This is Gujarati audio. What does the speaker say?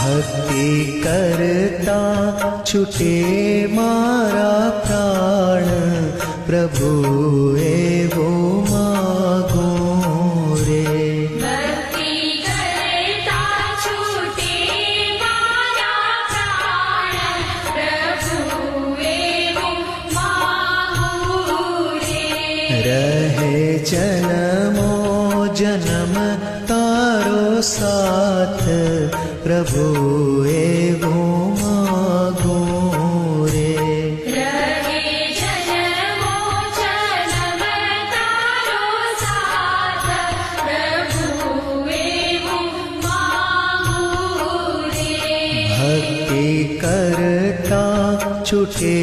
ભક્તિ કરતા છૂટે મારા પ્રાણ, પ્રભુ એવો માગો રે. ભક્તિ કરતા છૂટે મારા પ્રાણ, પ્રભુ એવો માગું રે. રહે જન્મો જન્મ તારો સાથ, પ્રભુ એવો માગો રે. રહે જન્મો જન્મ તારો સાથ, પ્રભુ એવો માગું રે. ભક્તિ કરતા છૂટે